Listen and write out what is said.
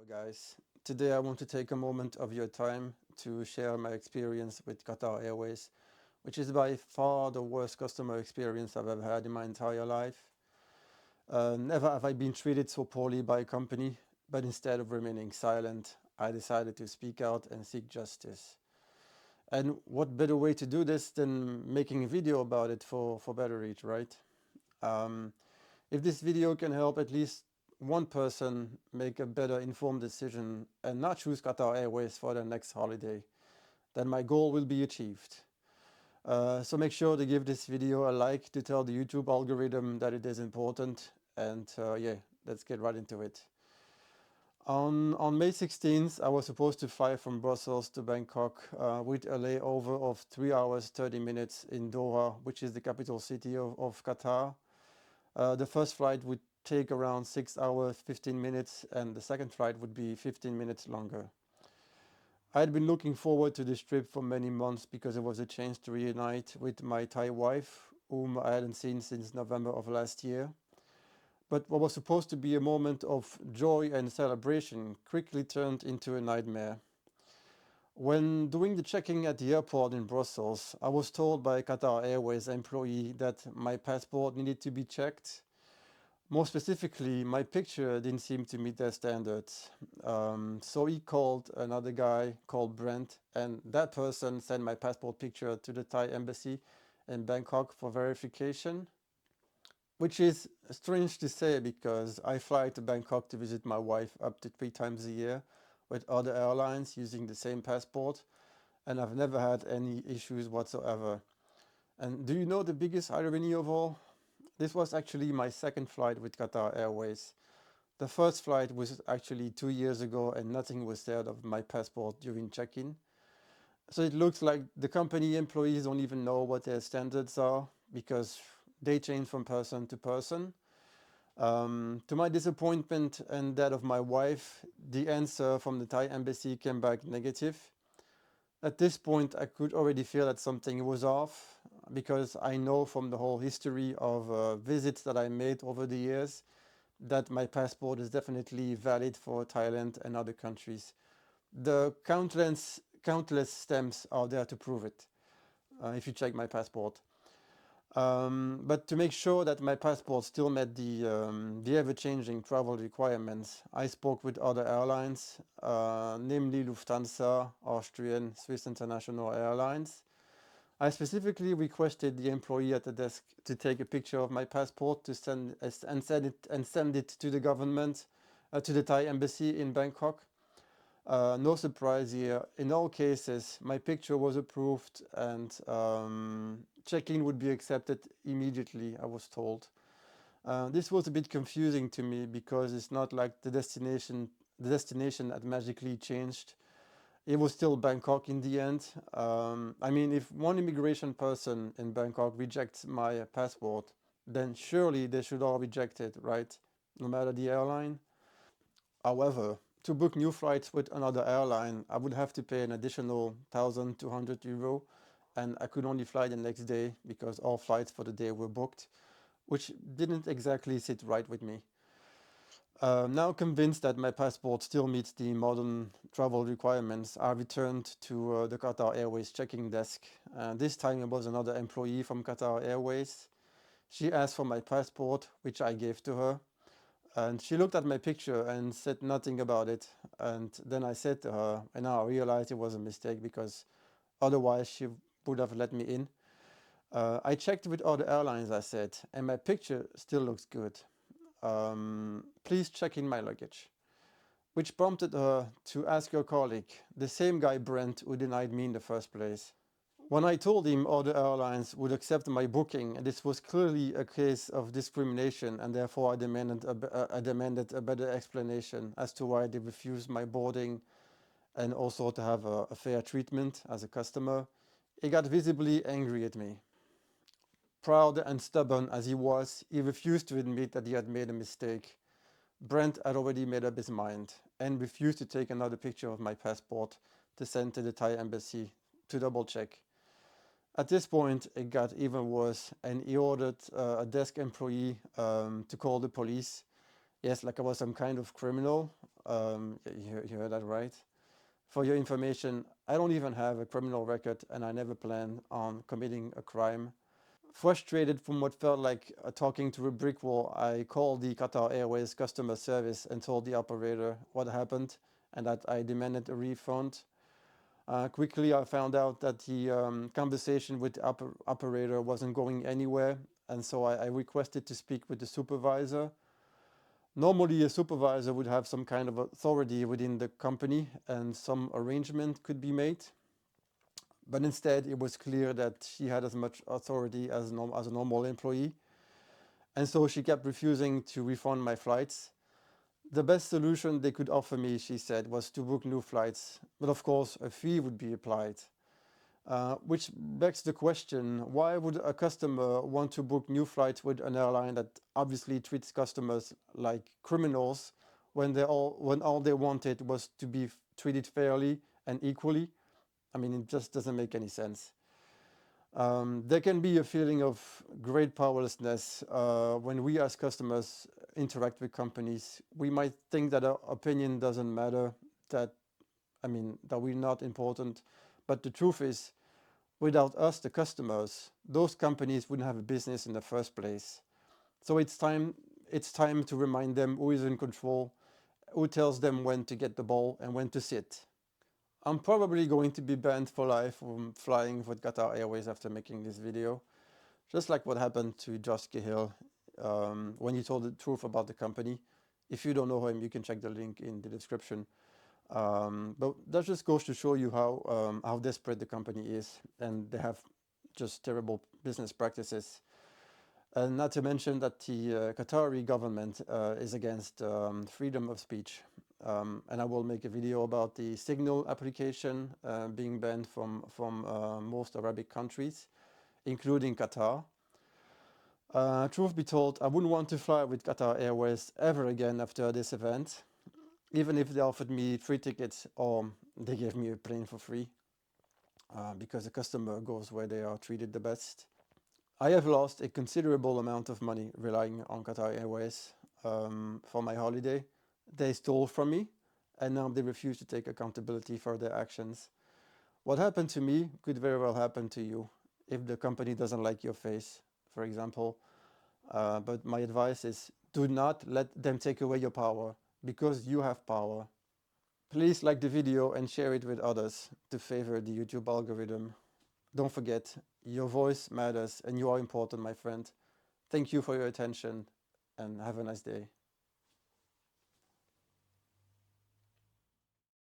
Guys, today I want to take a moment of your time to share my experience with Qatar Airways, which is by far the worst customer experience I've ever had in my entire life. Never have I been treated so poorly by a company, but instead of remaining silent, I decided to speak out and seek justice. And what better way to do this than making a video about it for better reach, right? Um, if this video can help at least one person make a better informed decision and not choose Qatar Airways for their next holiday, then my goal will be achieved. So make sure to give this video a like to tell the YouTube algorithm that it is important. And yeah, let's get right into it. On May 16th, I was supposed to fly from Brussels to Bangkok with a layover of 3 hours 30 minutes in Doha, which is the capital city of Qatar. The first flight would take around 6 hours 15 minutes, and the second flight would be 15 minutes longer. I had been looking forward to this trip for many months because it was a chance to reunite with my Thai wife, whom I hadn't seen since November of last year. But what was supposed to be a moment of joy and celebration quickly turned into a nightmare. When doing the checking at the airport in Brussels, I was told by a Qatar Airways employee that my passport needed to be checked. More specifically, my picture didn't seem to meet their standards. So he called another guy called Brent, and that person sent my passport picture to the Thai embassy in Bangkok for verification. Which is strange to say because I fly to Bangkok to visit my wife up to 3 times a year with other airlines using the same passport, and I've never had any issues whatsoever. And do you know the biggest irony of all? This was actually my second flight with Qatar Airways. The first flight was actually 2 years ago and nothing was said of my passport during check-in. So it looks like the company employees don't even know what their standards are because they change from person to person. To my disappointment and that of my wife, the answer from the Thai embassy came back negative. At this point, I could already feel that something was off because I know from the whole history of visits that I made over the years that my passport is definitely valid for Thailand and other countries. The countless stamps are there to prove it if you check my passport. But to make sure that my passport still met the ever-changing travel requirements, I spoke with other airlines, namely Lufthansa, Austrian, Swiss International Airlines. I specifically requested the employee at the desk to take a picture of my passport to send it to the government, to the Thai embassy in Bangkok. No surprise here. In all cases, my picture was approved and check-in would be accepted immediately, I was told. This was a bit confusing to me because it's not like the destination had magically changed. It was still Bangkok in the end. I mean, if one immigration person in Bangkok rejects my passport, then surely they should all reject it, right? No matter the airline. However, to book new flights with another airline, I would have to pay an additional 1,200 euro, and I could only fly the next day because all flights for the day were booked, which didn't exactly sit right with me. Now convinced that my passport still meets the modern travel requirements, I returned to the Qatar Airways checking desk. This time it was another employee from Qatar Airways. She asked for my passport, which I gave to her. And she looked at my picture and said nothing about it. And then I said to her, and now I realized it was a mistake because otherwise she would have let me in. I checked with other airlines, I said, and my picture still looks good. Please check in my luggage. Which prompted her to ask her colleague, the same guy Brent who denied me in the first place. When I told him other airlines would accept my booking, this was clearly a case of discrimination, and therefore I demanded a better explanation as to why they refused my boarding and also to have a fair treatment as a customer. He got visibly angry at me. Proud and stubborn as he was, he refused to admit that he had made a mistake. Brent had already made up his mind and refused to take another picture of my passport to send to the Thai embassy to double check. At this point, it got even worse, and he ordered a desk employee to call the police. Yes, like I was some kind of criminal. You heard that right. For your information, I don't even have a criminal record and I never plan on committing a crime. Frustrated from what felt like talking to a brick wall, I called the Qatar Airways customer service and told the operator what happened and that I demanded a refund. Quickly, I found out that the conversation with the operator wasn't going anywhere, and so I requested to speak with the supervisor. Normally, a supervisor would have some kind of authority within the company and some arrangement could be made. But instead, it was clear that she had as much authority as a normal employee. And so she kept refusing to refund my flights. The best solution they could offer me, she said, was to book new flights. But of course, a fee would be applied. Which begs the question, why would a customer want to book new flights with an airline that obviously treats customers like criminals when all they wanted was to be treated fairly and equally? I mean, it just doesn't make any sense. There can be a feeling of great powerlessness when we as customers interact with companies. We might think that our opinion doesn't matter, that that we're not important, but the truth is, without us, the customers, those companies wouldn't have a business in the first place. So it's time to remind them who is in control, who tells them when to get the ball and when to sit. I'm probably going to be banned for life from flying with Qatar Airways after making this video, just like what happened to Josh Cahill when he told the truth about the company. If you don't know him, you can check the link in the description. But that just goes to show you how desperate the company is, and they have just terrible business practices. And not to mention that the Qatari government is against freedom of speech. And I will make a video about the Signal application being banned from most Arabic countries, including Qatar. Truth be told, I wouldn't want to fly with Qatar Airways ever again after this event, even if they offered me free tickets or they gave me a plane for free, because the customer goes where they are treated the best. I have lost a considerable amount of money relying on Qatar Airways for my holiday. They stole from me and now they refuse to take accountability for their actions. What happened to me could very well happen to you if the company doesn't like your face, for example. But my advice is, do not let them take away your power, because you have power. Please like the video and share it with others to favor the YouTube algorithm. Don't forget, your voice matters and you are important, my friend. Thank you for your attention and have a nice day.